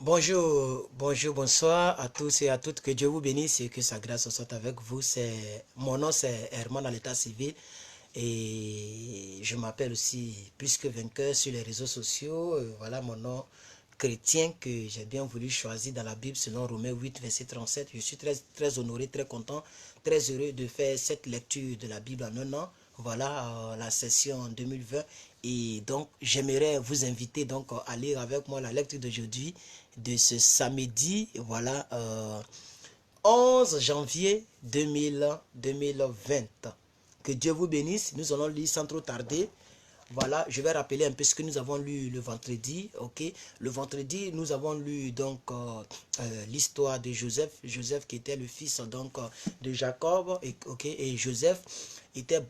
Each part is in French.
Bonjour, bonsoir à tous et à toutes. Que Dieu vous bénisse et que sa grâce soit avec vous. Mon nom c'est Herman à l'état civil et je m'appelle aussi Plus que vainqueur sur les réseaux sociaux. Voilà mon nom chrétien que j'ai bien voulu choisir dans la Bible selon Romains 8, verset 37. Je suis très honoré, très content, très heureux de faire cette lecture de la Bible en un an. Voilà la session 2020 et donc j'aimerais vous inviter donc à lire avec moi la lecture d'aujourd'hui de ce samedi, voilà, 11 janvier 2020. Que Dieu vous bénisse. Nous allons lire sans trop tarder. Voilà, je vais rappeler un peu ce que nous avons lu le vendredi, ok. Le vendredi, nous avons lu donc l'histoire de Joseph. Joseph qui était le fils donc de Jacob, et, ok. Et Joseph était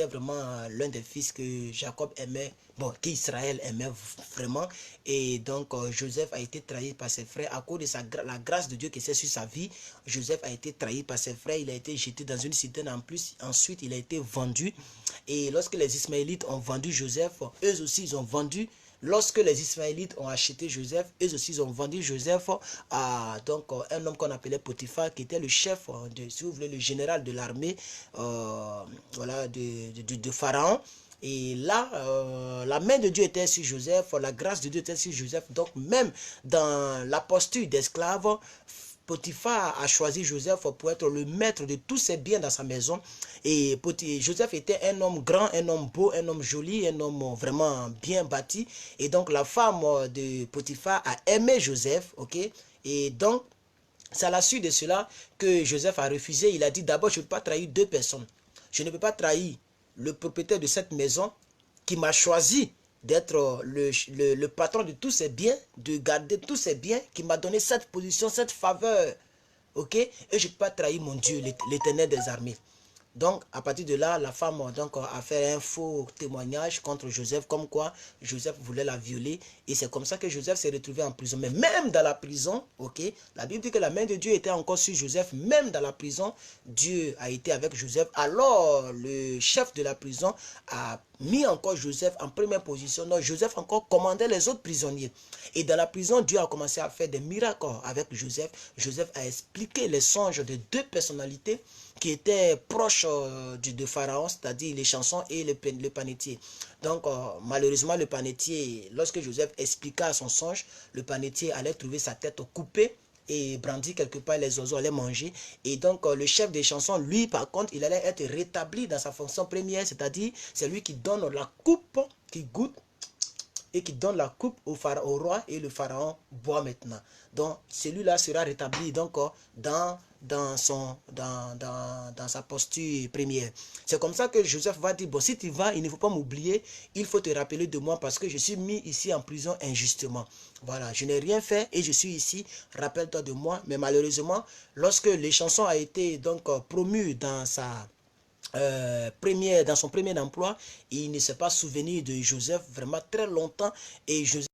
vraiment l'un des fils que Jacob aimait, bon, qu'Israël aimait vraiment. Et donc Joseph a été trahi par ses frères à cause de la grâce de Dieu qui s'est sur sa vie. Joseph a été trahi par ses frères, il a été jeté dans une citerne en plus. Ensuite, il a été vendu. Et lorsque les Ismaélites ont vendu Joseph, eux aussi ils ont vendu. Lorsque les Ismaélites ont acheté Joseph, eux aussi ils ont vendu Joseph à donc, un homme qu'on appelait Potiphar, qui était le chef, si vous voulez, le général de l'armée voilà, de Pharaon. Et là, la main de Dieu était sur Joseph, la grâce de Dieu était sur Joseph. Donc même dans la posture d'esclave, Potiphar a choisi Joseph pour être le maître de tous ses biens dans sa maison. Et Joseph était un homme grand, un homme beau, un homme joli, un homme vraiment bien bâti. Et donc la femme de Potiphar a aimé Joseph, ok. Et donc c'est à la suite de cela que Joseph a refusé. Il a dit d'abord, je ne peux pas trahir deux personnes. Je ne peux pas trahir le propriétaire de cette maison qui m'a choisi d'être le patron de tous ses biens, de garder tous ses biens, qui m'a donné cette position, cette faveur. Ok. Et je ne peux pas trahir mon Dieu, l'éternel des armées. Donc, à partir de là, la femme donc, a fait un faux témoignage contre Joseph, comme quoi Joseph voulait la violer. Et c'est comme ça que Joseph s'est retrouvé en prison. Mais même dans la prison, ok, la Bible dit que la main de Dieu était encore sur Joseph. Même dans la prison, Dieu a été avec Joseph. Alors, le chef de la prison a mis encore Joseph en première position. Donc, Joseph encore commandait les autres prisonniers. Et dans la prison, Dieu a commencé à faire des miracles avec Joseph. Joseph a expliqué les songes de deux personnalités qui étaient proches de Pharaon, c'est-à-dire les chansons et le panetier. Donc, malheureusement, le panetier, lorsque Joseph expliqua son songe, le panetier allait trouver sa tête coupée et brandie quelque part, les oiseaux allaient manger. Et donc, le chef des chansons, lui, par contre, il allait être rétabli dans sa fonction première, c'est-à-dire c'est lui qui donne la coupe, qui goûte et qui donne la coupe au roi et le pharaon boit maintenant. Donc celui-là sera rétabli donc dans sa posture première. C'est comme ça que Joseph va dire, bon, si tu vas, il ne faut pas m'oublier, il faut te rappeler de moi parce que je suis mis ici en prison injustement. Voilà, je n'ai rien fait et je suis ici, rappelle-toi de moi. Mais malheureusement, lorsque les chansons a été donc promues dans dans son premier emploi, il ne s'est pas souvenu de Joseph vraiment très longtemps. Et Joseph,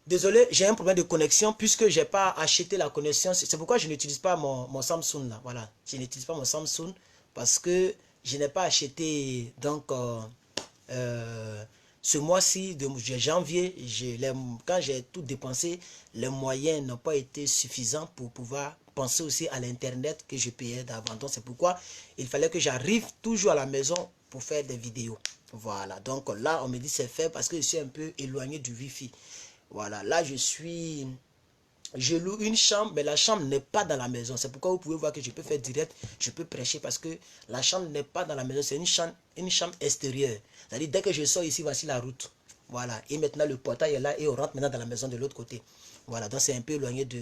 désolé, j'ai un problème de connexion puisque j'ai pas acheté la connexion. C'est pourquoi je n'utilise pas mon Samsung là. Voilà, je n'utilise pas mon Samsung parce que je n'ai pas acheté donc ce mois-ci de janvier, quand j'ai tout dépensé, les moyens n'ont pas été suffisants pour pouvoir penser aussi à l'internet que je payais d'avant. Donc c'est pourquoi il fallait que j'arrive toujours à la maison pour faire des vidéos. Voilà, donc là on me dit c'est fait parce que je suis un peu éloigné du Wi-Fi. Voilà, là je loue une chambre, mais la chambre n'est pas dans la maison. C'est pourquoi vous pouvez voir que je peux faire direct, je peux prêcher parce que la chambre n'est pas dans la maison, c'est une chambre extérieure. C'est-à-dire, dès que je sors ici, voici la route. Voilà, et maintenant le portail est là et on rentre maintenant dans la maison de l'autre côté. Voilà, donc c'est un peu éloigné du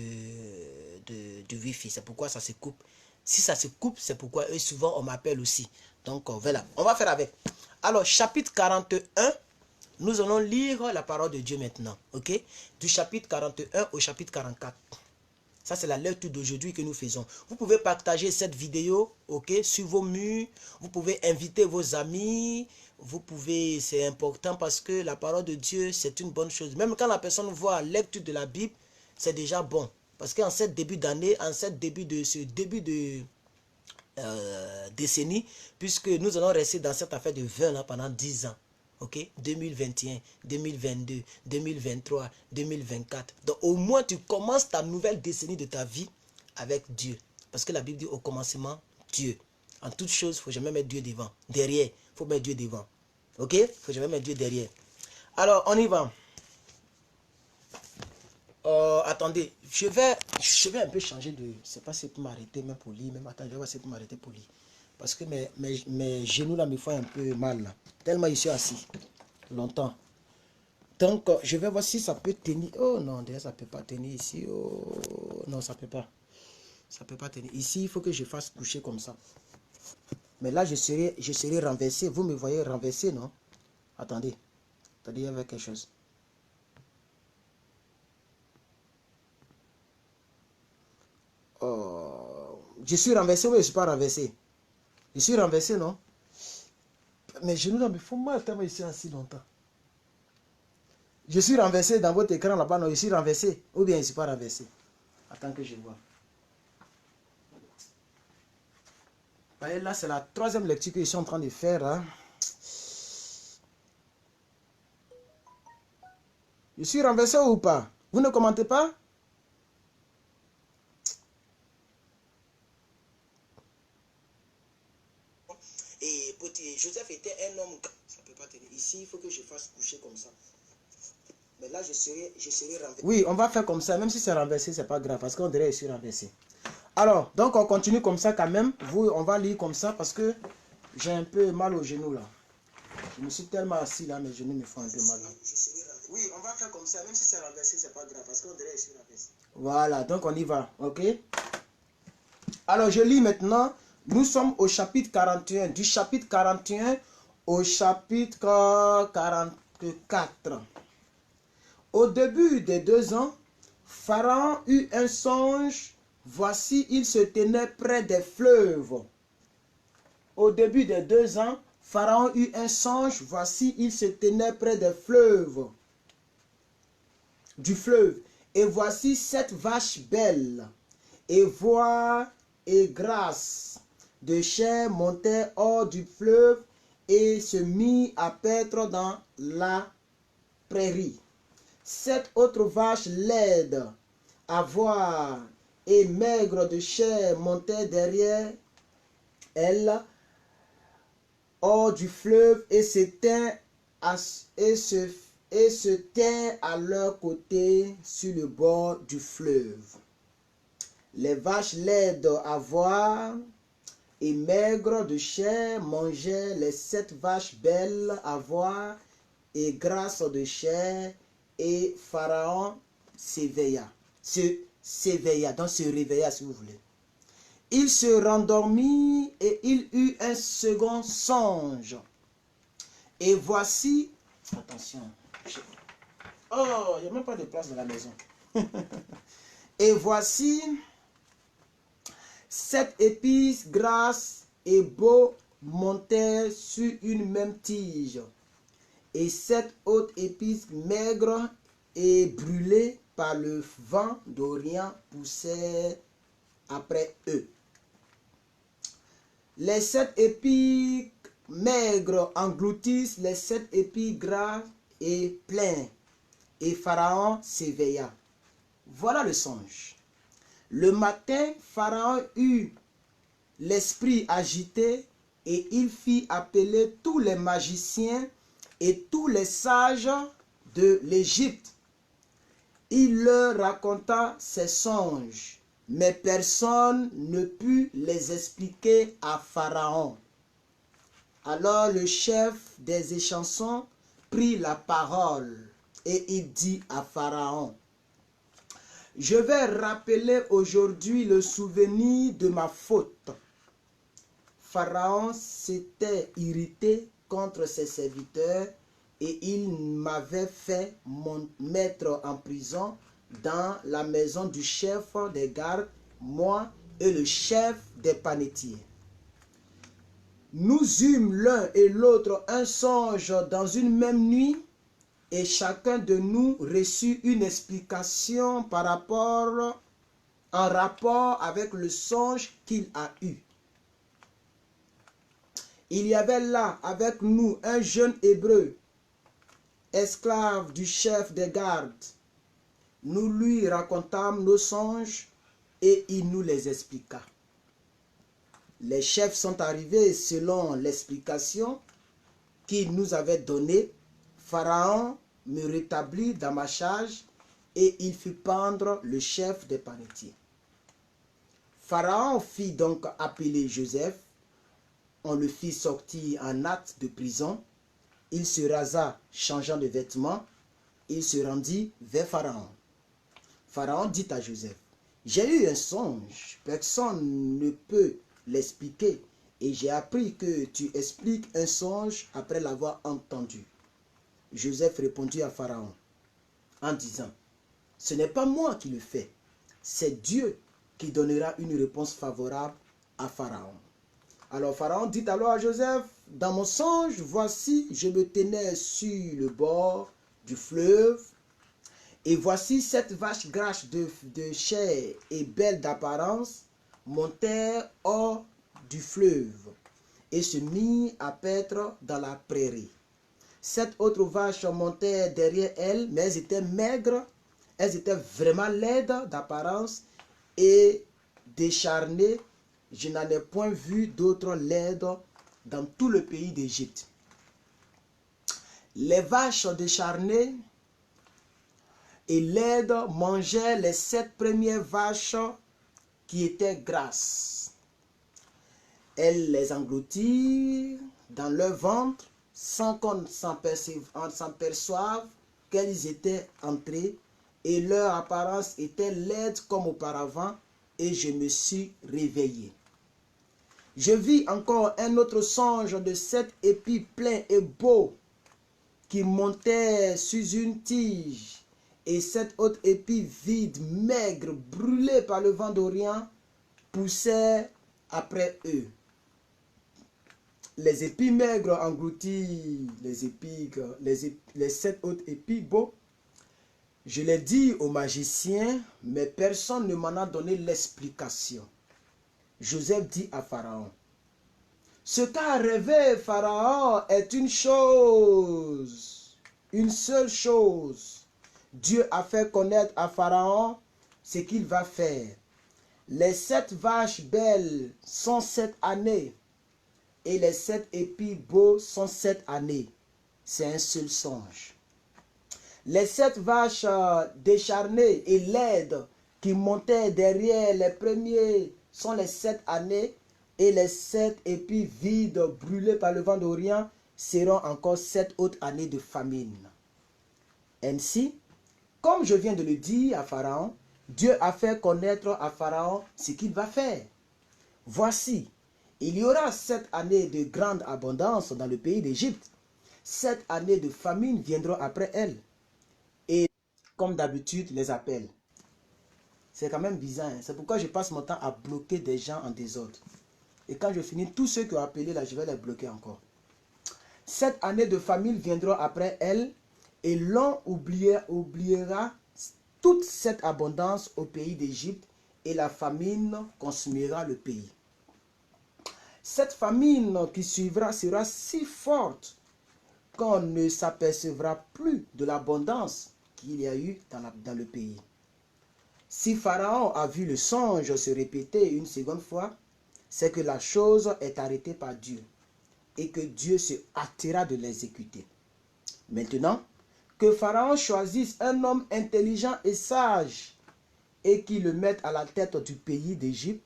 Wi-Fi. C'est pourquoi ça se coupe. Si ça se coupe, c'est pourquoi eux, souvent on m'appelle aussi. Donc voilà, on va faire avec. Alors, chapitre 41. Nous allons lire la parole de Dieu maintenant, ok? Du chapitre 41 au chapitre 44. Ça, c'est la lecture d'aujourd'hui que nous faisons. Vous pouvez partager cette vidéo, ok, sur vos murs. Vous pouvez inviter vos amis. Vous pouvez, c'est important parce que la parole de Dieu, c'est une bonne chose. Même quand la personne voit la lecture de la Bible, c'est déjà bon. Parce qu'en ce début d'année, en ce début de décennie, puisque nous allons rester dans cette affaire de vin là pendant 10 ans. Ok, 2021, 2022, 2023, 2024. Donc au moins tu commences ta nouvelle décennie de ta vie avec Dieu. Parce que la Bible dit au commencement, Dieu. En toute chose, il ne faut jamais mettre Dieu devant. Derrière, il faut mettre Dieu devant. Ok, il ne faut jamais mettre Dieu derrière. Alors, on y va. Attendez, je vais un peu changer de... Je ne sais pas si c'est pour m'arrêter même pour lire. Même attends, je vais voir si c'est pour m'arrêter pour lire. Parce que mes genoux là me font un peu mal là. Tellement je suis assis longtemps. Donc, je vais voir si ça peut tenir. Oh non, déjà ça ne peut pas tenir ici. Oh non, ça ne peut pas. Ça ne peut pas tenir. Ici, il faut que je fasse coucher comme ça. Mais là, je serai renversé. Vous me voyez renversé, non? Attendez. Attendez, il y avait quelque chose. Oh, je suis renversé ou je ne suis pas renversé? Je suis renversé, non? Mes genoux là me font mal tellement je suis assis longtemps. Je suis renversé dans votre écran là-bas, non? Je suis renversé. Ou bien je ne suis pas renversé. Attends que je vois. Voyez, là, c'est la troisième lecture que je suis en train de faire. Hein. Je suis renversé ou pas? Vous ne commentez pas? Et Joseph était un homme. Ça peut pas tenir. Ici, il faut que je fasse coucher comme ça. Mais là, je serai renversé. Oui, on va faire comme ça. Même si c'est renversé, c'est pas grave. Parce qu'on dirait que je suis renversé. Alors, donc on continue comme ça quand même. Vous, on va lire comme ça parce que j'ai un peu mal aux genoux là. Je me suis tellement assis là, mes genoux me font un peu mal là. Oui, on va faire comme ça. Même si c'est renversé, c'est pas grave. Parce qu'on dirait que je suis renversé. Voilà, donc on y va. Ok? Alors, je lis maintenant. Nous sommes au chapitre 41. Du chapitre 41 au chapitre 44. Au début des 2 ans, Pharaon eut un songe. Voici, il se tenait près des fleuves. Au début des 2 ans, Pharaon eut un songe. Voici, il se tenait près des fleuves. Du fleuve. Et voici 7 vaches belles, et voix et grâce de chair montaient hors du fleuve et se mit à paître dans la prairie. 7 autres vaches laides, à voir et maigres de chair montaient derrière elles hors du fleuve et se tinrent à leur côté sur le bord du fleuve. Les vaches laides à voir et maigres de chair mangeaient les 7 vaches belles à voir et grasses de chair, et Pharaon s'éveilla. Donc se réveilla si vous voulez. Il se rendormit et il eut un second songe. Et voici, attention, oh, il n'y a même pas de place dans la maison. Et voici 7 épices grasses et beaux montaient sur une même tige, et 7 autres épices maigres et brûlées par le vent d'Orient poussaient après eux. Les 7 épis maigres engloutissent les 7 épis gras et pleins. Et Pharaon s'éveilla. Voilà le songe. Le matin, Pharaon eut l'esprit agité et il fit appeler tous les magiciens et tous les sages de l'Égypte. Il leur raconta ses songes, mais personne ne put les expliquer à Pharaon. Alors le chef des échansons prit la parole et il dit à Pharaon: je vais rappeler aujourd'hui le souvenir de ma faute. Pharaon s'était irrité contre ses serviteurs et il m'avait fait mettre en prison dans la maison du chef des gardes, moi et le chef des panetiers. Nous eûmes l'un et l'autre un songe dans une même nuit, et chacun de nous reçut une explication en rapport avec le songe qu'il a eu. Il y avait là avec nous un jeune hébreu esclave du chef des gardes. Nous lui racontâmes nos songes et il nous les expliqua. Les chefs sont arrivés selon l'explication qu'il nous avait donnée. Pharaon me rétablit dans ma charge et il fit pendre le chef des panetiers. Pharaon fit donc appeler Joseph. On le fit sortir en hâte de prison. Il se rasa, changeant de vêtements. Il se rendit vers Pharaon. Pharaon dit à Joseph, « J'ai eu un songe, personne ne peut l'expliquer, et j'ai appris que tu expliques un songe après l'avoir entendu. » Joseph répondit à Pharaon en disant, « Ce n'est pas moi qui le fais, c'est Dieu qui donnera une réponse favorable à Pharaon. » Alors Pharaon dit alors à Joseph, « Dans mon songe, voici, je me tenais sur le bord du fleuve, et voici 7 vaches grasses de chair et belles d'apparence montèrent hors du fleuve et se mirent à paître dans la prairie. 7 autres vaches montèrent derrière elles, mais elles étaient maigres, elles étaient vraiment laides d'apparence et décharnées. Je n'en ai point vu d'autres laides dans tout le pays d'Égypte. Les vaches décharnées et laides mangeaient les 7 premières vaches qui étaient grasses. Elles les engloutirent dans leur ventre sans qu'on s'en perçoive qu'elles étaient entrées, et leur apparence était laide comme auparavant, et je me suis réveillé. Je vis encore un autre songe de 7 épis pleins et beaux qui montaient sur une tige, et 7 autres épis vides, maigres, brûlés par le vent d'Orient, poussaient après eux. Les épis maigres engloutirent les 7 autres épis beaux. Je l'ai dit aux magiciens, mais personne ne m'en a donné l'explication. Joseph dit à Pharaon, « Ce qu'a rêvé Pharaon est une seule chose. Dieu a fait connaître à Pharaon ce qu'il va faire. Les 7 vaches belles sont 7 années, et les 7 épis beaux sont 7 années. C'est un seul songe. Les 7 vaches décharnées et laides qui montaient derrière les premiers sont les 7 années, et les 7 épis vides brûlés par le vent d'Orient seront encore 7 autres années de famine. Ainsi, comme je viens de le dire à Pharaon, Dieu a fait connaître à Pharaon ce qu'il va faire. Voici, il y aura 7 années de grande abondance dans le pays d'Égypte. 7 années de famine viendront après elles. Et comme d'habitude, les appels. C'est quand même bizarre. Hein? C'est pourquoi je passe mon temps à bloquer des gens en désordre. Et quand je finis, tous ceux qui ont appelé là, je vais les bloquer encore. 7 années de famine viendront après elles, et l'on oubliera toute cette abondance au pays d'Égypte, et la famine consumera le pays. Cette famine qui suivra sera si forte qu'on ne s'apercevra plus de l'abondance qu'il y a eu dans le pays. Si Pharaon a vu le songe se répéter une seconde fois, c'est que la chose est arrêtée par Dieu et que Dieu se hâtera de l'exécuter. Maintenant, que Pharaon choisisse un homme intelligent et sage et qu'il le mette à la tête du pays d'Égypte,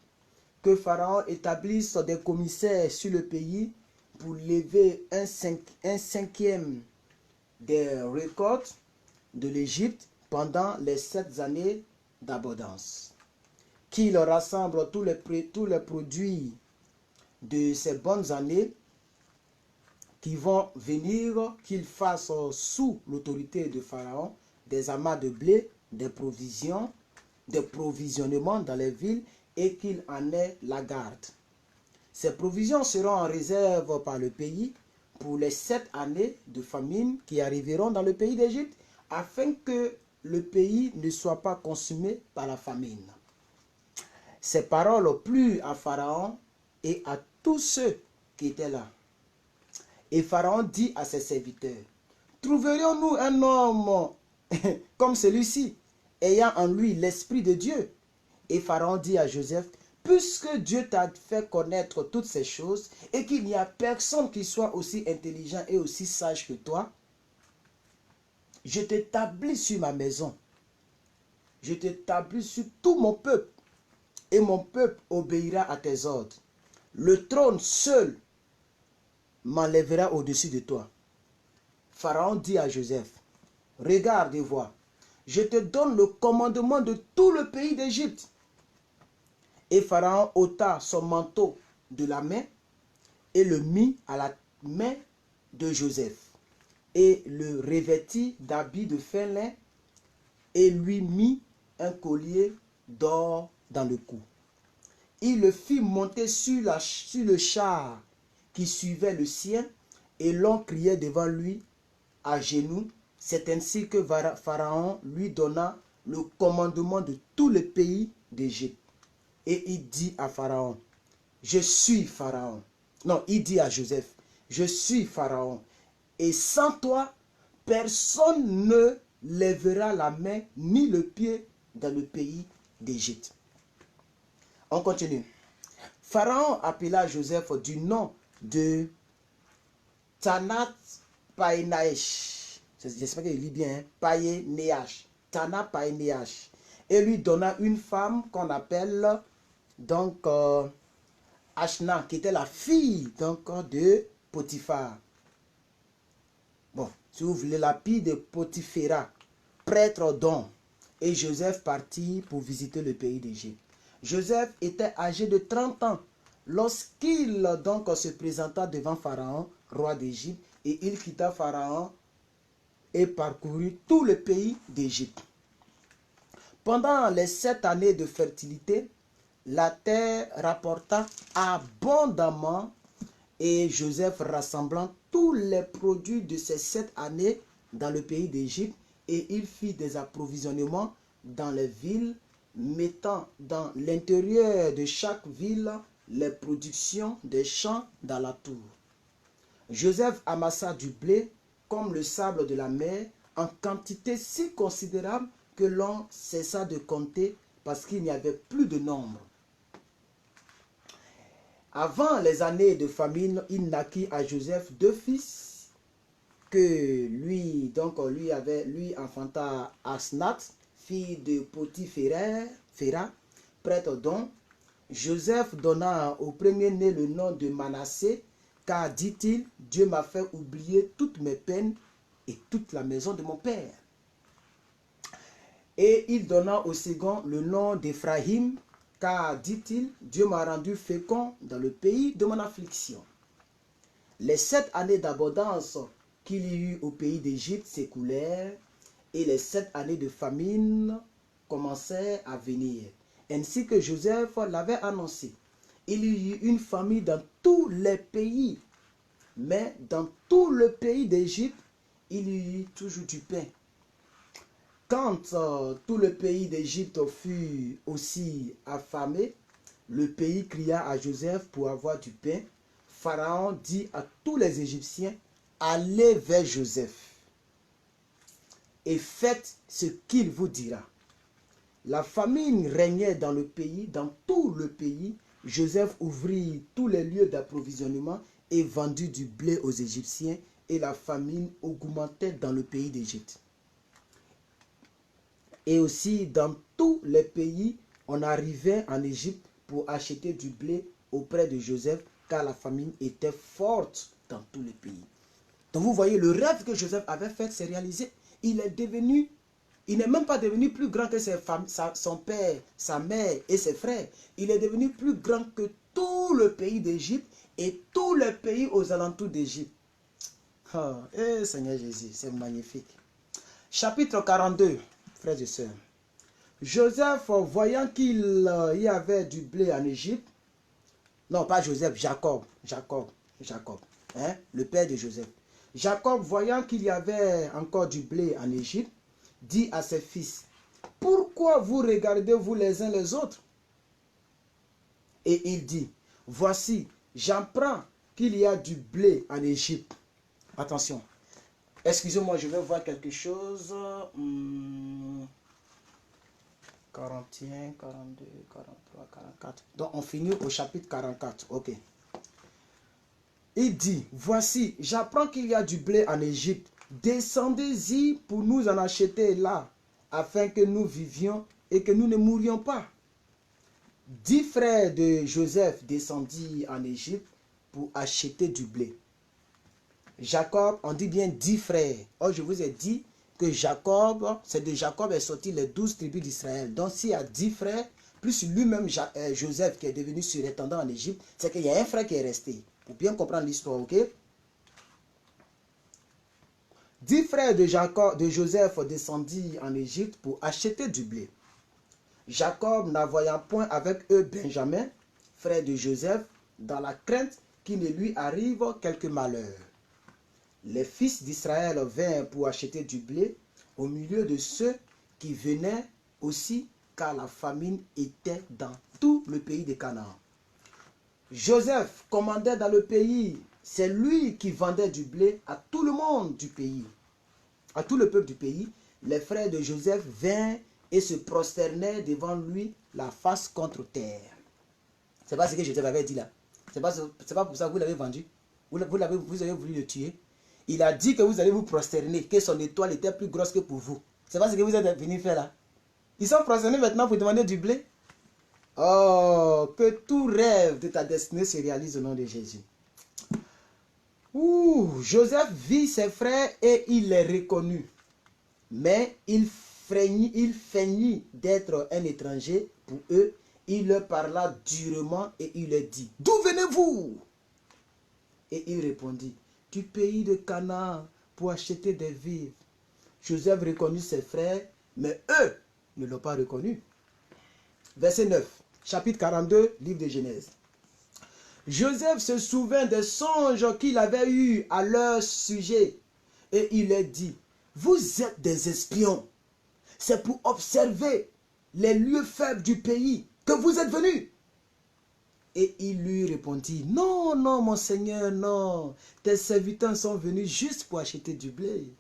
que Pharaon établisse des commissaires sur le pays pour lever un cinquième des récoltes de l'Égypte pendant les 7 années d'abondance. Qu'il rassemble tous les produits de ces bonnes années qui vont venir, qu'il fasse sous l'autorité de Pharaon des amas de blé, des provisionnements dans les villes, et qu'il en ait la garde. Ces provisions seront en réserve par le pays pour les 7 années de famine qui arriveront dans le pays d'Égypte, afin que le pays ne soit pas consumé par la famine. Ces paroles plurent à Pharaon et à tous ceux qui étaient là. Et Pharaon dit à ses serviteurs, trouverions-nous un homme comme celui-ci, ayant en lui l'Esprit de Dieu? Et Pharaon dit à Joseph, puisque Dieu t'a fait connaître toutes ces choses, et qu'il n'y a personne qui soit aussi intelligent et aussi sage que toi, je t'établis sur ma maison, je t'établis sur tout mon peuple, et mon peuple obéira à tes ordres. Le trône seul m'enlèvera au-dessus de toi. Pharaon dit à Joseph, regarde et vois, je te donne le commandement de tout le pays d'Égypte. Et Pharaon ôta son manteau de la main et le mit à la main de Joseph, et le revêtit d'habits de fin lin, et lui mit un collier d'or dans le cou. Il le fit monter sur le char qui suivait le sien, et l'on criait devant lui à genoux. C'est ainsi que Pharaon lui donna le commandement de tout le pays d'Égypte. Et il dit à Pharaon, je suis Pharaon. Non, il dit à Joseph, je suis Pharaon. Et sans toi, personne ne lèvera la main ni le pied dans le pays d'Égypte. On continue. Pharaon appela Joseph du nom de Tanat Paenaesh. J'espère qu'il lit bien, hein? Paenaesh. Tanat Paenaesh. Et lui donna une femme qu'on appelle donc Ashna, qui était la fille donc de Potiphar. Bon, si vous voulez, la fille de Potiphéra, prêtre d'On. Et Joseph partit pour visiter le pays d'Égypte. Joseph était âgé de 30 ans lorsqu'il donc se présenta devant Pharaon, roi d'Égypte, et il quitta Pharaon et parcourut tout le pays d'Égypte. Pendant les 7 années de fertilité, la terre rapporta abondamment, et Joseph rassemblant tous les produits de ces 7 années dans le pays d'Égypte, et il fit des approvisionnements dans les villes, mettant dans l'intérieur de chaque ville les productions des champs dans la tour. Joseph amassa du blé comme le sable de la mer, en quantité si considérable que l'on cessa de compter parce qu'il n'y avait plus de nombre. Avant les années de famine, il naquit à Joseph 2 fils, que lui enfanta Asnath, fille de Potiphéra, prêtre d'On. Joseph donna au premier-né le nom de Manassé, car, dit-il, Dieu m'a fait oublier toutes mes peines et toute la maison de mon père. Et il donna au second le nom d'Éphraïm, car, dit-il, Dieu m'a rendu fécond dans le pays de mon affliction. Les 7 années d'abondance qu'il y eut au pays d'Égypte s'écoulèrent, et les 7 années de famine commencèrent à venir, ainsi que Joseph l'avait annoncé. Il y eut une famine dans tous les pays, mais dans tout le pays d'Égypte, il y eut toujours du pain. Quand tout le pays d'Égypte fut aussi affamé, le pays cria à Joseph pour avoir du pain. Pharaon dit à tous les Égyptiens, allez vers Joseph et faites ce qu'il vous dira. La famine régnait dans le pays, dans tout le pays. Joseph ouvrit tous les lieux d'approvisionnement et vendit du blé aux Égyptiens, et la famine augmentait dans le pays d'Égypte. Et aussi dans tous les pays, on arrivait en Égypte pour acheter du blé auprès de Joseph, car la famine était forte dans tous les pays. Donc vous voyez, le rêve que Joseph avait fait s'est réalisé. Il n'est même pas devenu plus grand que son père, sa mère et ses frères. Il est devenu plus grand que tout le pays d'Égypte et tous les pays aux alentours d'Égypte. Oh, Seigneur Jésus, c'est magnifique. Chapitre 42, frères et sœurs. Joseph, voyant qu'il y avait du blé en Égypte, non pas Joseph, Jacob, hein, le père de Joseph. Jacob, voyant qu'il y avait encore du blé en Égypte, dit à ses fils, pourquoi vous regardez-vous les uns les autres? Et il dit, voici, j'apprends qu'il y a du blé en Égypte. Attention, Excusez-moi, je vais voir quelque chose. 41, 42, 43, 44. Donc, on finit au chapitre 44. Ok. Il dit, voici, j'apprends qu'il y a du blé en Égypte. Descendez-y pour nous en acheter là, afin que nous vivions et que nous ne mourions pas. 10 frères de Joseph descendirent en Égypte pour acheter du blé. Jacob, on dit bien 10 frères. Or, je vous ai dit que Jacob, c'est de Jacob est sorti les 12 tribus d'Israël. Donc, s'il y a 10 frères, plus lui-même Joseph qui est devenu surintendant en Égypte, c'est qu'il y a un frère qui est resté. Pour bien comprendre l'histoire, ok? 10 frères de Joseph descendirent en Égypte pour acheter du blé. Jacob, n'avoyant point avec eux Benjamin, frère de Joseph, dans la crainte qu'il ne lui arrive quelque malheur. Les fils d'Israël vinrent pour acheter du blé au milieu de ceux qui venaient aussi, car la famine était dans tout le pays de Canaan. Joseph commandait dans le pays, c'est lui qui vendait du blé à tout le monde du pays, à tout le peuple du pays. Les frères de Joseph vinrent et se prosternaient devant lui, la face contre terre. C'est pas ce que Joseph avait dit là. C'est pas pour ça que vous l'avez vendu. Vous avez voulu le tuer. Il a dit que vous allez vous prosterner, que son étoile était plus grosse que pour vous. C'est pas ce que vous êtes venu faire là. Ils sont prosternés maintenant pour demander du blé. Oh, que tout rêve de ta destinée se réalise au nom de Jésus. Joseph vit ses frères et il les reconnut. Mais il feignit d'être un étranger pour eux. Il leur parla durement et il leur dit, d'où venez-vous? Et il répondit, du pays de Canaan pour acheter des vivres. Joseph reconnut ses frères, mais eux ne l'ont pas reconnu. Verset 9, chapitre 42, livre de Genèse. Joseph se souvint des songes qu'il avait eus à leur sujet et il leur dit, vous êtes des espions. C'est pour observer les lieux faibles du pays que vous êtes venus. Et il lui répondit, non, non, mon Seigneur, non. Tes serviteurs sont venus juste pour acheter du blé.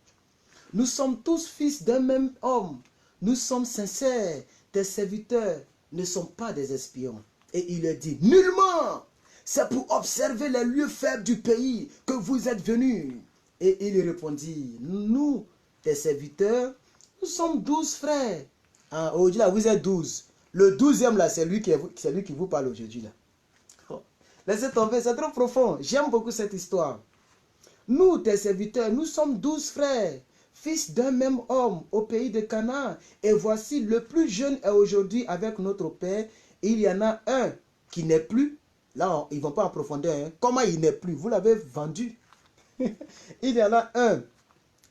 Nous sommes tous fils d'un même homme. Nous sommes sincères. Tes serviteurs ne sont pas des espions. Et il leur dit, nullement. C'est pour observer les lieux faibles du pays que vous êtes venus. Et il répondit, nous, tes serviteurs, nous sommes 12 frères. Aujourd'hui, là, vous êtes 12. Le 12e, là, c'est lui qui vous parle aujourd'hui, là. Laissez tomber, c'est trop profond. J'aime beaucoup cette histoire. Nous, tes serviteurs, nous sommes 12 frères, fils d'un même homme au pays de Canaan. Et voici, le plus jeune est aujourd'hui avec notre père. Il y en a un qui n'est plus. Là, ils ne vont pas en profondeur. Hein. Comment il n'est plus? Vous l'avez vendu. Il y en a un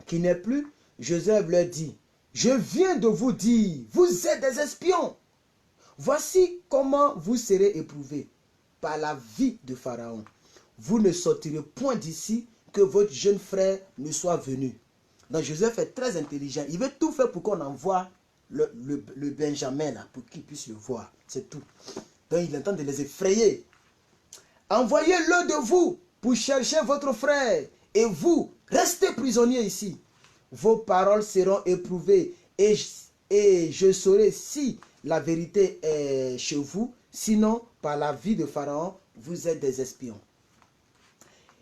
qui n'est plus. Joseph leur dit, je viens de vous dire, vous êtes des espions. Voici comment vous serez éprouvés. Par la vie de Pharaon. Vous ne sortirez point d'ici que votre jeune frère ne soit venu. Donc Joseph est très intelligent. Il veut tout faire pour qu'on envoie le Benjamin là, pour qu'il puisse le voir. C'est tout. Donc il entend de les effrayer. Envoyez-le de vous pour chercher votre frère. Et vous, restez prisonniers ici. Vos paroles seront éprouvées. Et je saurai si la vérité est chez vous. Sinon, par la vie de Pharaon, vous êtes des espions.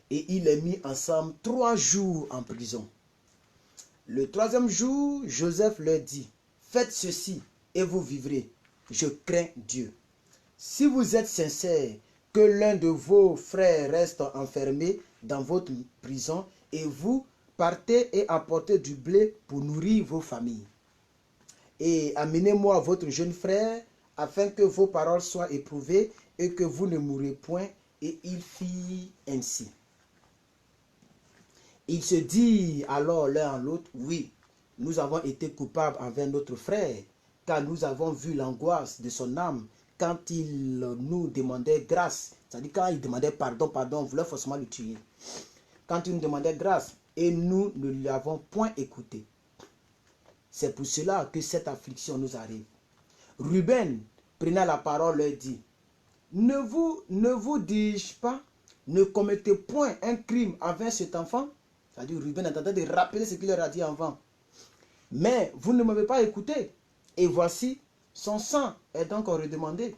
Et il les mit ensemble 3 jours en prison. Le 3e jour, Joseph leur dit, faites ceci et vous vivrez. Je crains Dieu. Si vous êtes sincères, que l'un de vos frères reste enfermé dans votre prison et vous partez et apportez du blé pour nourrir vos familles. Et amenez-moi votre jeune frère afin que vos paroles soient éprouvées et que vous ne mourrez point. Et il fit ainsi. Ils se dirent alors l'un à l'autre, oui, nous avons été coupables envers notre frère, car nous avons vu l'angoisse de son âme quand il nous demandait grâce. C'est-à-dire quand il demandait pardon, on voulait forcément le tuer. Quand il nous demandait grâce, et nous ne l'avons point écouté. C'est pour cela que cette affliction nous arrive. Ruben, prenant la parole, leur dit, ne vous dis-je pas, ne commettez point un crime envers cet enfant. C'est-à-dire Ruben est en train de rappeler ce qu'il leur a dit avant. Mais vous ne m'avez pas écouté. Et voici, son sang est donc redemandé.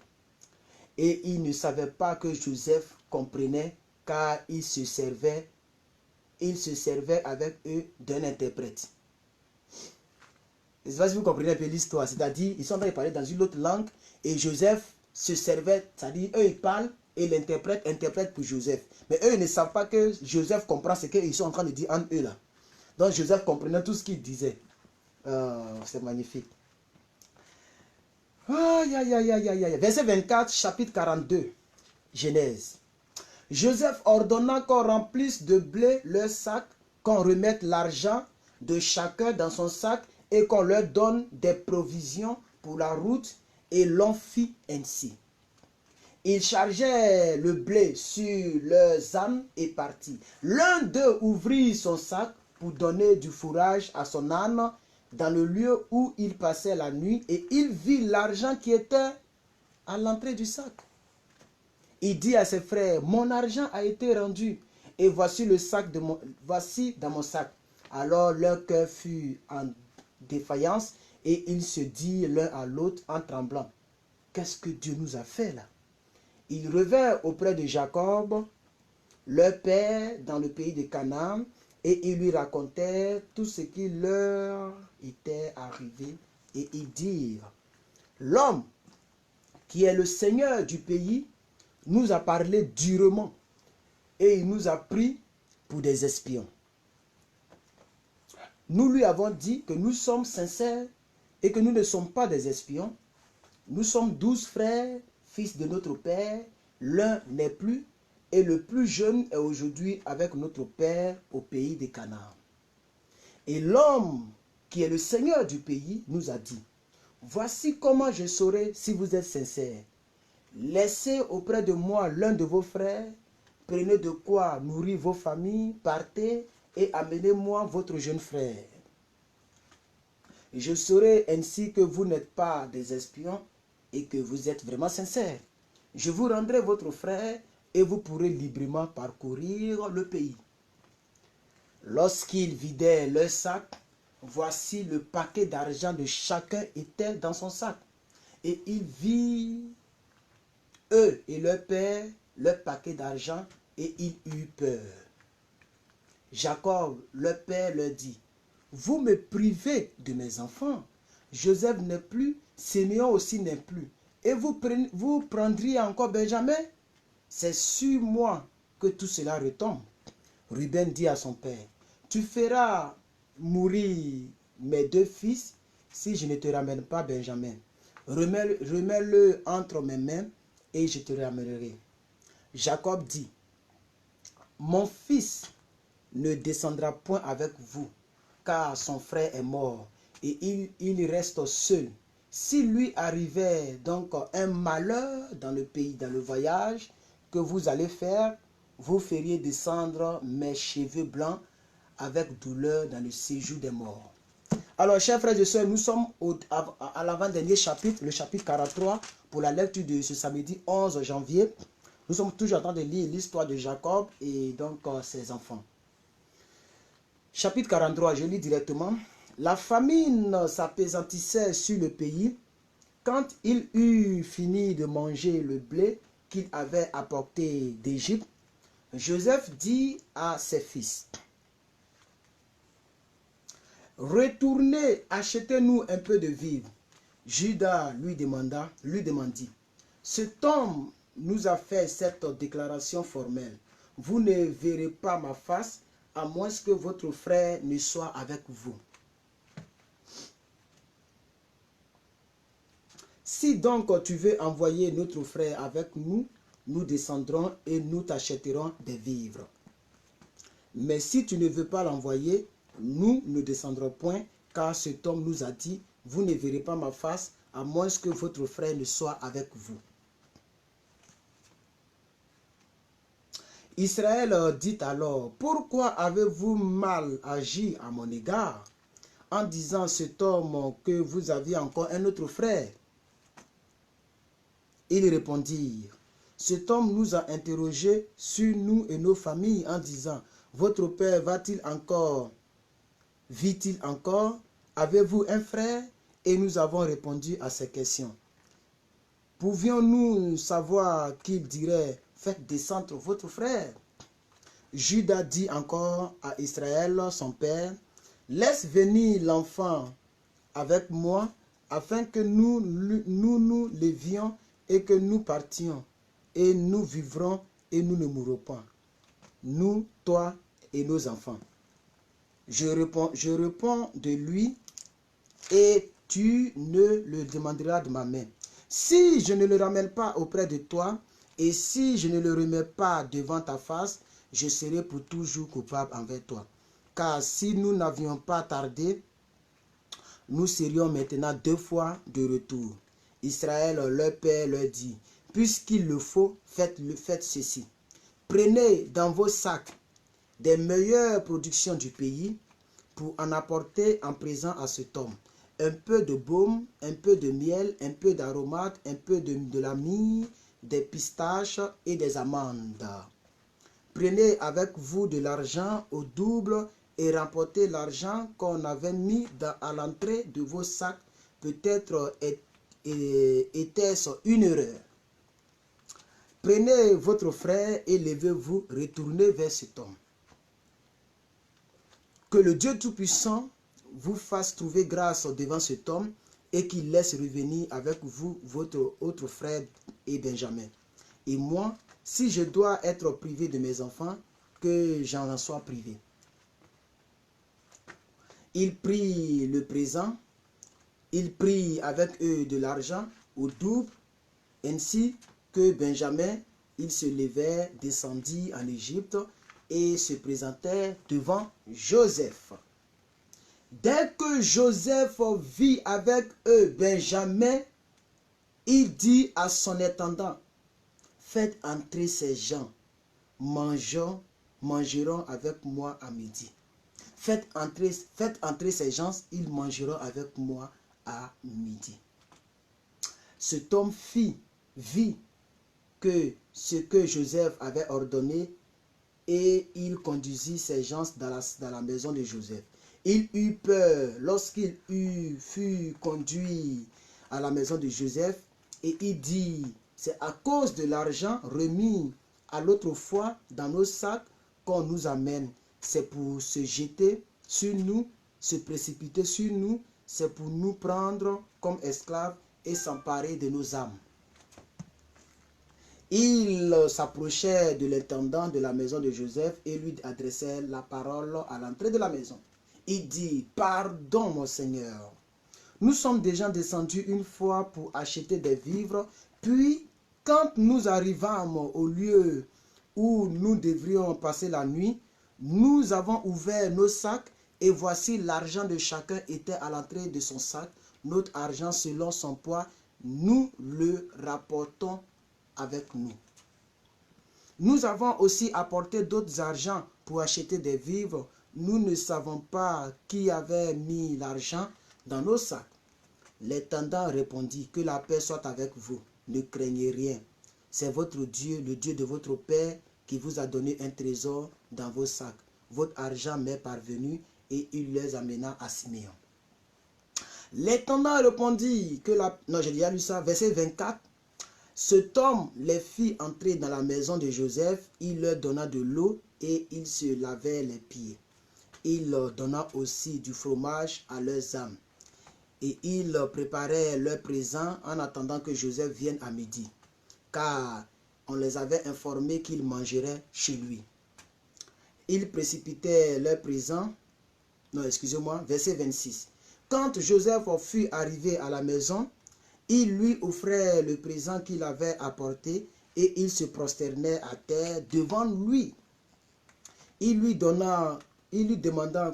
Et il ne savait pas que Joseph comprenait, car il se servait avec eux d'un interprète. Je ne sais pas si vous comprenez un peu l'histoire. C'est-à-dire, ils sont en train de parler dans une autre langue et Joseph se servait, c'est-à-dire, eux ils parlent et l'interprète interprète pour Joseph. Mais eux ils ne savent pas que Joseph comprend ce qu'ils sont en train de dire en eux là. Donc Joseph comprenait tout ce qu'il disait. C'est magnifique. Aïe, aïe, aïe, aïe, aïe, aïe. Verset 24, chapitre 42, Genèse. Joseph ordonna qu'on remplisse de blé leur sac, qu'on remette l'argent de chacun dans son sac et qu'on leur donne des provisions pour la route, et l'on fit ainsi. Ils chargeaient le blé sur leurs ânes et partit. L'un d'eux ouvrit son sac pour donner du fourrage à son âne dans le lieu où il passait la nuit, et il vit l'argent qui était à l'entrée du sac. Il dit à ses frères, mon argent a été rendu, et voici le sac voici dans mon sac. Alors leur cœur fut en défaillance, et ils se dirent l'un à l'autre en tremblant, qu'est-ce que Dieu nous a fait là? Ils revinrent auprès de Jacob, leur père, dans le pays de Canaan, et ils lui racontèrent tout ce qui leur était arrivé, et ils dirent, l'homme qui est le seigneur du pays nous a parlé durement, et il nous a pris pour des espions. Nous lui avons dit que nous sommes sincères et que nous ne sommes pas des espions. Nous sommes 12 frères, fils de notre père, l'un n'est plus, et le plus jeune est aujourd'hui avec notre père au pays de Canaan. Et l'homme qui est le seigneur du pays nous a dit, voici comment je saurai si vous êtes sincères. Laissez auprès de moi l'un de vos frères, prenez de quoi nourrir vos familles, partez et amenez-moi votre jeune frère. Je saurai ainsi que vous n'êtes pas des espions et que vous êtes vraiment sincères. Je vous rendrai votre frère et vous pourrez librement parcourir le pays. Lorsqu'ils vidaient leur sac, voici le paquet d'argent de chacun était dans son sac. Et ils virent, eux et leur père, leur paquet d'argent, et ils eurent peur. Jacob, leur père, leur dit, vous me privez de mes enfants. Joseph n'est plus, Siméon aussi n'est plus. Et vous prendriez encore Benjamin? C'est sur moi que tout cela retombe. Ruben dit à son père, tu feras mourir mes 2 fils si je ne te ramène pas Benjamin. Remets-le entre mes mains et je te ramènerai. Jacob dit, mon fils ne descendra point avec vous, car son frère est mort et il reste seul. S'il lui arrivait donc un malheur dans le pays, dans le voyage que vous allez faire, vous feriez descendre mes cheveux blancs avec douleur dans le séjour des morts. Alors, chers frères et sœurs, nous sommes à l'avant-dernier chapitre, le chapitre 43, pour la lecture de ce samedi 11 janvier. Nous sommes toujours en train de lire l'histoire de Jacob et donc ses enfants. Chapitre 43, je lis directement. La famine s'appesantissait sur le pays. Quand il eut fini de manger le blé qu'il avait apporté d'Égypte, Joseph dit à ses fils, « Retournez, achetez-nous un peu de vivres. » Judas lui demandit, « Cet homme nous a fait cette déclaration formelle. Vous ne verrez pas ma face, à moins que votre frère ne soit avec vous. Si donc tu veux envoyer notre frère avec nous, nous descendrons et nous t'achèterons des vivres. Mais si tu ne veux pas l'envoyer, nous ne descendrons point, car cet homme nous a dit, vous ne verrez pas ma face, à moins que votre frère ne soit avec vous. » Israël dit alors, pourquoi avez-vous mal agi à mon égard, en disant cet homme que vous aviez encore un autre frère? Ils répondirent, cet homme nous a interrogés sur nous et nos familles en disant, votre père vit-il encore? Avez-vous un frère? Et nous avons répondu à ces questions. Pouvions-nous savoir qu'il dirait, faites descendre votre frère? Judas dit encore à Israël, son père, laisse venir l'enfant avec moi, afin que nous levions et que nous partions, et nous vivrons et nous ne mourrons pas. Nous, toi et nos enfants. Je réponds de lui, et tu ne le demanderas de ma main. Si je ne le ramène pas auprès de toi, et si je ne le remets pas devant ta face, je serai pour toujours coupable envers toi. Car si nous n'avions pas tardé, nous serions maintenant 2 fois de retour. Israël, leur père, leur dit, puisqu'il le faut, faites ceci. Prenez dans vos sacs des meilleures productions du pays pour en apporter en présent à cet homme. Un peu de baume, un peu de miel, un peu d'aromates, un peu de la myrrhe, des pistaches et des amandes. Prenez avec vous de l'argent au double et rapportez l'argent qu'on avait mis à l'entrée de vos sacs. Peut-être était-ce une erreur. Prenez votre frère et levez-vous, retournez vers cet homme. Que le Dieu Tout-Puissant vous fasse trouver grâce devant cet homme et qu'il laisse revenir avec vous votre autre frère et Benjamin. Et moi, si je dois être privé de mes enfants, que j'en sois privé. Il prit le présent, il prit avec eux de l'argent au double, ainsi que Benjamin, il se levait, descendit en Égypte et se présentait devant Joseph. Dès que Joseph vit avec eux Benjamin, il dit à son intendant, faites entrer ces gens, mangeront avec moi à midi. Faites entrer ces gens, ils mangeront avec moi à midi. Cet homme vit que ce que Joseph avait ordonné et il conduisit ces gens dans la maison de Joseph. Il eut peur lorsqu'il fut conduit à la maison de Joseph et il dit, c'est à cause de l'argent remis à l'autre fois dans nos sacs qu'on nous amène. C'est pour se jeter sur nous, se précipiter sur nous, c'est pour nous prendre comme esclaves et s'emparer de nos âmes. Il s'approchait de l'intendant de la maison de Joseph et lui adressait la parole à l'entrée de la maison. Il dit, pardon mon Seigneur, nous sommes déjà descendus une fois pour acheter des vivres, puis quand nous arrivâmes au lieu où nous devrions passer la nuit, nous avons ouvert nos sacs et voici l'argent de chacun était à l'entrée de son sac. Notre argent selon son poids, nous le rapportons avec nous. Nous avons aussi apporté d'autres argents pour acheter des vivres. Nous ne savons pas qui avait mis l'argent dans nos sacs. L'intendant répondit, que la paix soit avec vous. Ne craignez rien. C'est votre Dieu, le Dieu de votre Père, qui vous a donné un trésor dans vos sacs. Votre argent m'est parvenu et il les amena à Siméon. L'intendant répondit que j'ai déjà lu ça, verset 24. Cet homme les fit entrer dans la maison de Joseph, il leur donna de l'eau et ils se lavaient les pieds. Il leur donna aussi du fromage à leurs âmes. Et ils préparaient leurs présents en attendant que Joseph vienne à midi, car on les avait informés qu'ils mangeraient chez lui. Ils précipitaient leurs présents, verset 26. Quand Joseph fut arrivé à la maison, il lui offrait le présent qu'il avait apporté et il se prosternait à terre devant lui. Il lui demanda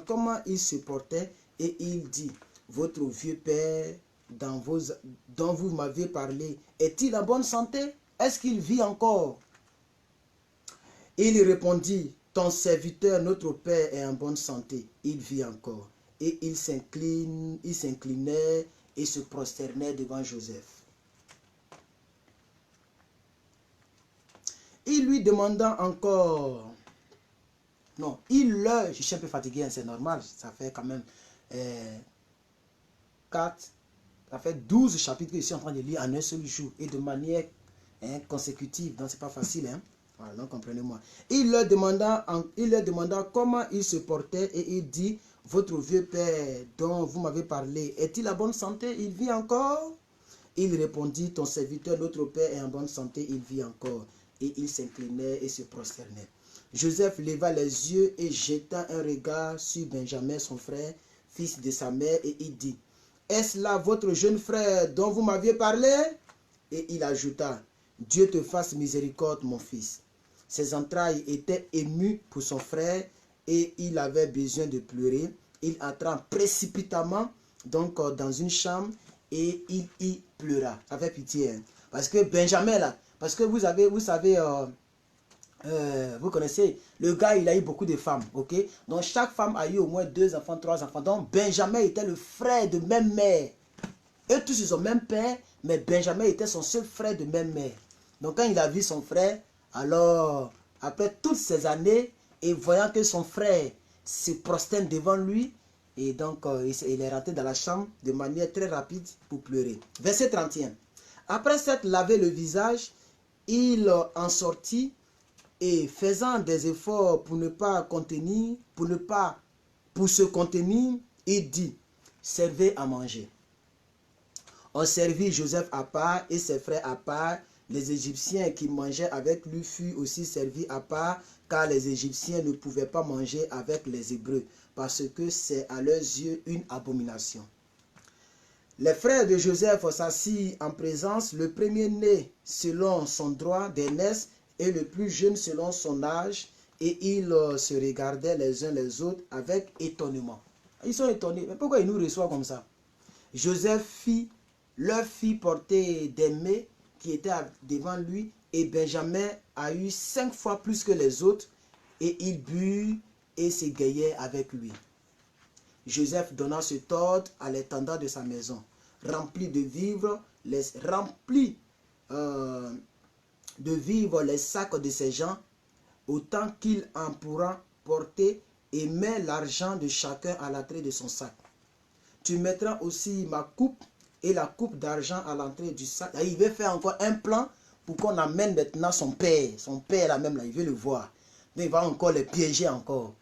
comment il se portait et il dit, votre vieux père dont vous m'avez parlé, est-il en bonne santé? Est-ce qu'il vit encore? Il répondit, ton serviteur, notre père, est en bonne santé, il vit encore. Et il s'inclinait et se prosternait devant Joseph. Il lui demanda encore, Non, je suis un peu fatigué, hein, c'est normal. Ça fait quand même 4, ça fait 12 chapitres que je suis en train de lire en un seul jour et de manière consécutive. Donc, c'est pas facile. Hein? Voilà, donc comprenez-moi. Il leur demanda comment il se portait et il dit, votre vieux père dont vous m'avez parlé, est-il à bonne santé? Il vit encore? Il répondit, ton serviteur, notre père est en bonne santé, il vit encore. Et il s'inclinait et se prosternait. Joseph leva les yeux et jeta un regard sur Benjamin, son frère, fils de sa mère, et il dit, est-ce là votre jeune frère dont vous m'aviez parlé? Et il ajouta, Dieu te fasse miséricorde, mon fils. Ses entrailles étaient émues pour son frère et il avait besoin de pleurer. Il entra précipitamment donc dans une chambre et il y pleura. Ça fait pitié. Hein? Parce que Benjamin là, parce que vous savez, vous connaissez, le gars il a eu beaucoup de femmes, ok? Donc chaque femme a eu au moins 2 enfants, 3 enfants. Donc Benjamin était le frère de même mère. Eux tous ils ont même père, mais Benjamin était son seul frère de même mère. Donc quand il a vu son frère, alors après toutes ces années, et voyant que son frère se prosterne devant lui, et donc il est rentré dans la chambre de manière très rapide pour pleurer. Verset 31. Après s'être lavé le visage, il en sortit et faisant des efforts pour se contenir, il dit, servez à manger. On servit Joseph à part et ses frères à part. Les Égyptiens qui mangeaient avec lui furent aussi servis à part, car les Égyptiens ne pouvaient pas manger avec les Hébreux, parce que c'est à leurs yeux une abomination. Les frères de Joseph s'assirent en présence, le premier-né selon son droit d'aînesse et le plus jeune selon son âge, et ils se regardaient les uns les autres avec étonnement. Ils sont étonnés. Mais pourquoi ils nous reçoivent comme ça? Joseph leur fit porter des mets qui étaient devant lui, et Benjamin a eu 5 fois plus que les autres, et il but et s'égayait avec lui. Joseph donna cet ordre à l'intendant de sa maison, remplis de vivres les sacs de ces gens, autant qu'il en pourra porter, et met l'argent de chacun à l'entrée de son sac. Tu mettras aussi ma coupe et la coupe d'argent à l'entrée du sac. Et il veut faire encore un plan pour qu'on amène maintenant son père. Son père là même, là, il veut le voir. Mais il va encore les piéger encore.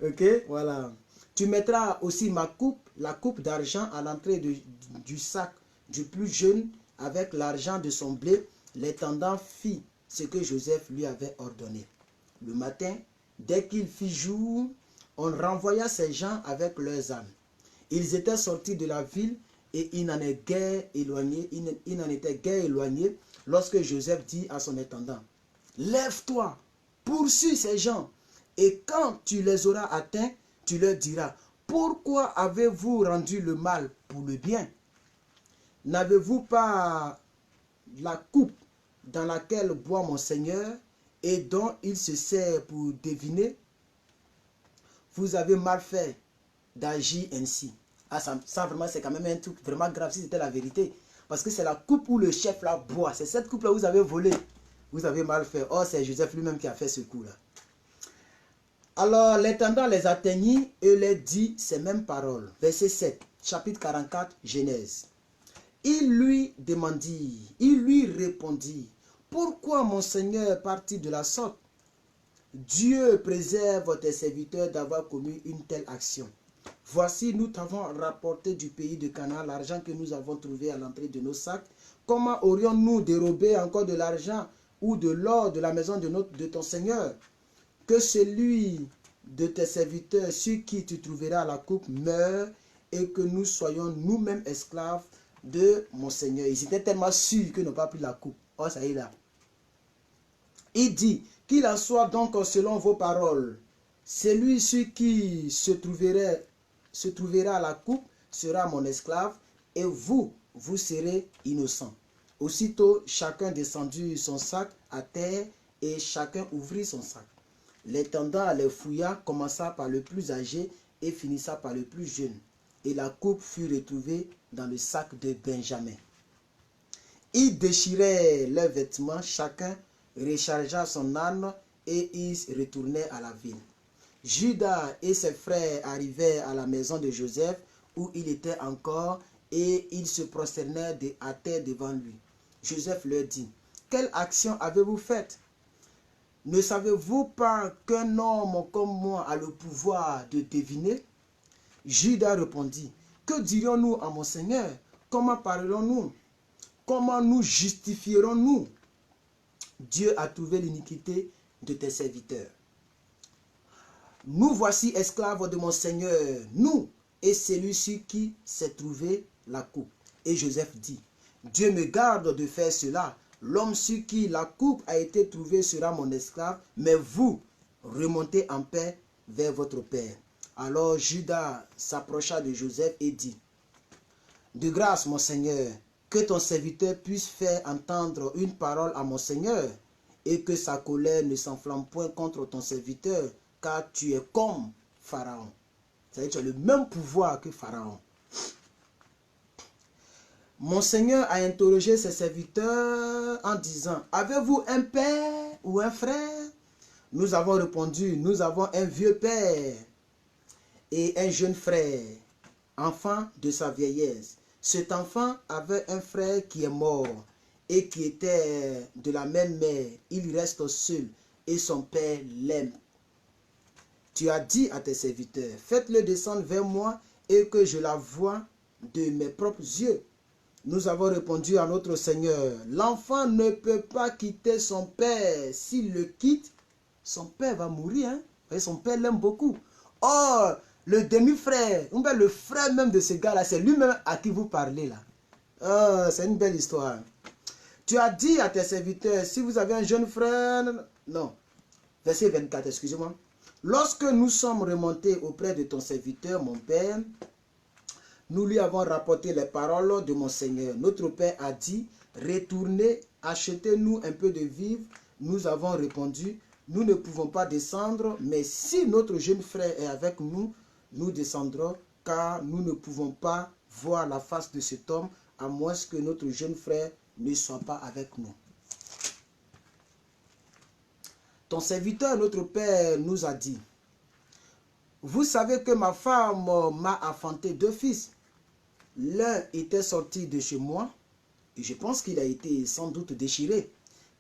Ok, voilà. Tu mettras aussi ma coupe, la coupe d'argent à l'entrée du sac du plus jeune avec l'argent de son blé. L'intendant fit ce que Joseph lui avait ordonné. Le matin, dès qu'il fit jour, on renvoya ces gens avec leurs âmes. Ils étaient sortis de la ville et il n'en était guère éloigné lorsque Joseph dit à son intendant, lève-toi, poursuis ces gens, et quand tu les auras atteints, tu leur diras, pourquoi avez-vous rendu le mal pour le bien? N'avez-vous pas la coupe dans laquelle boit mon Seigneur et dont il se sert pour deviner? Vous avez mal fait d'agir ainsi. Ah, ça vraiment, c'est quand même un truc vraiment grave si c'était la vérité. Parce que c'est la coupe où le chef là boit. C'est cette coupe là que vous avez volé. Vous avez mal fait. Oh, c'est Joseph lui-même qui a fait ce coup là. Alors, l'intendant les atteignit et leur dit ces mêmes paroles. Verset 7, chapitre 44, Genèse. Il lui répondit, pourquoi mon Seigneur partit de la sorte? Dieu préserve tes serviteurs d'avoir commis une telle action. Voici, nous t'avons rapporté du pays de Canaan l'argent que nous avons trouvé à l'entrée de nos sacs. Comment aurions-nous dérobé encore de l'argent ou de l'or de la maison de ton Seigneur? Que celui de tes serviteurs sur qui tu trouveras la coupe meure et que nous soyons nous-mêmes esclaves de mon Seigneur. Ils étaient tellement sûrs qu'ils n'ont pas pris la coupe. Oh, ça y est là. Il dit, qu'il en soit donc selon vos paroles. Celui sur qui se trouvera la coupe sera mon esclave et vous serez innocents. Aussitôt, chacun descendit son sac à terre et chacun ouvrit son sac. L'intendant les fouilla, commença par le plus âgé et finissa par le plus jeune. Et la coupe fut retrouvée dans le sac de Benjamin. Ils déchirèrent leurs vêtements, chacun rechargea son âne et ils retournaient à la ville. Judas et ses frères arrivèrent à la maison de Joseph où il était encore et ils se prosternaient à terre devant lui. Joseph leur dit, « Quelle action avez-vous faite? Ne savez-vous pas qu'un homme comme moi a le pouvoir de deviner? » Judas répondit, « Que dirions-nous à mon Seigneur? Comment parlerons-nous? Comment nous justifierons-nous? Dieu a trouvé l'iniquité de tes serviteurs. Nous voici esclaves de mon Seigneur, nous et celui sur qui s'est trouvé la coupe. » Et Joseph dit, « Dieu me garde de faire cela. L'homme sur qui la coupe a été trouvée sera mon esclave, mais vous, remontez en paix vers votre père. » Alors Judas s'approcha de Joseph et dit, « De grâce, mon Seigneur, que ton serviteur puisse faire entendre une parole à mon Seigneur, et que sa colère ne s'enflamme point contre ton serviteur, car tu es comme Pharaon. » C'est-à-dire tu as le même pouvoir que Pharaon. Mon Seigneur a interrogé ses serviteurs en disant, « Avez-vous un père ou un frère? » Nous avons répondu, « Nous avons un vieux père et un jeune frère, enfant de sa vieillesse. Cet enfant avait un frère qui est mort et qui était de la même mère. Il reste seul et son père l'aime. Tu as dit à tes serviteurs, faites-le descendre vers moi et que je la voie de mes propres yeux. Nous avons répondu à notre Seigneur, l'enfant ne peut pas quitter son père. S'il le quitte, son père va mourir. Hein? Et son père l'aime beaucoup. Or, le demi-frère, le frère même de ce gars-là, c'est lui-même à qui vous parlez là. Oh, c'est une belle histoire. Tu as dit à tes serviteurs, si vous avez un jeune frère... Non, verset 24, excusez-moi. Lorsque nous sommes remontés auprès de ton serviteur, mon père, nous lui avons rapporté les paroles de mon Seigneur. Notre père a dit, retournez, achetez-nous un peu de vivres. Nous avons répondu, nous ne pouvons pas descendre, mais si notre jeune frère est avec nous, nous descendrons, car nous ne pouvons pas voir la face de cet homme, à moins que notre jeune frère ne soit pas avec nous. Ton serviteur, notre père, nous a dit, vous savez que ma femme m'a enfanté 2 fils. L'un était sorti de chez moi, et je pense qu'il a été sans doute déchiré,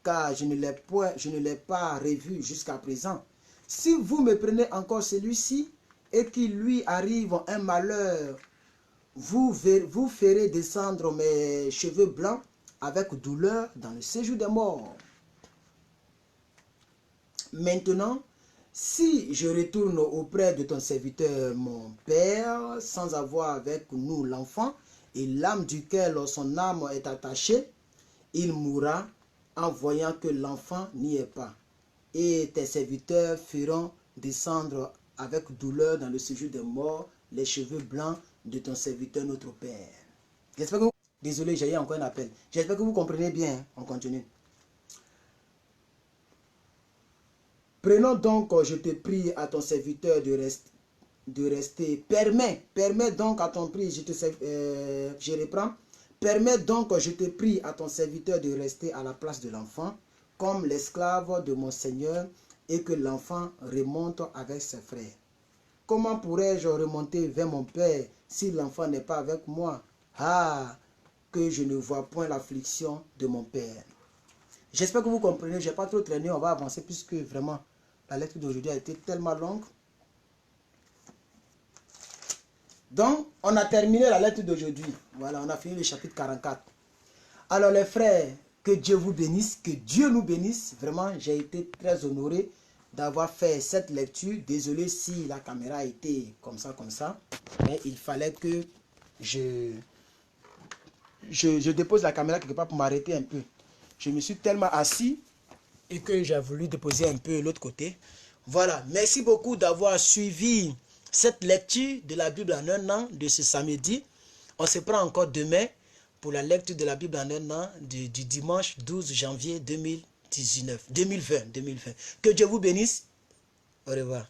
car je ne l'ai pas revu jusqu'à présent. Si vous me prenez encore celui-ci, et qu'il lui arrive un malheur, vous ferez descendre mes cheveux blancs avec douleur dans le séjour des morts. Maintenant, si je retourne auprès de ton serviteur, mon père, sans avoir avec nous l'enfant, et l'âme duquel son âme est attachée, il mourra en voyant que l'enfant n'y est pas. Et tes serviteurs feront descendre avec douleur dans le séjour des morts les cheveux blancs de ton serviteur, notre père. J'espère que vous... Désolé, j'ai eu encore un appel. J'espère que vous comprenez bien. On continue. Prenons donc, je te prie, à ton serviteur de rester. Permets donc à ton prix, je reprends. Permets donc, je te prie, à ton serviteur de rester à la place de l'enfant, comme l'esclave de mon Seigneur, et que l'enfant remonte avec ses frères. Comment pourrais-je remonter vers mon père si l'enfant n'est pas avec moi? Ah, que je ne vois point l'affliction de mon père. J'espère que vous comprenez, je n'ai pas trop traîné, on va avancer puisque vraiment la lecture d'aujourd'hui a été tellement longue. Donc, on a terminé la lecture d'aujourd'hui. Voilà, on a fini le chapitre 44. Alors les frères, que Dieu vous bénisse, que Dieu nous bénisse. Vraiment, j'ai été très honoré d'avoir fait cette lecture. Désolé si la caméra était comme ça. Mais il fallait que je dépose la caméra quelque part pour m'arrêter un peu. Je me suis tellement assis et que j'ai voulu déposer un peu l'autre côté. Voilà, merci beaucoup d'avoir suivi cette lecture de la Bible en un an de ce samedi. On se prend encore demain pour la lecture de la Bible en un an du dimanche 12 janvier 2020. Que Dieu vous bénisse. Au revoir.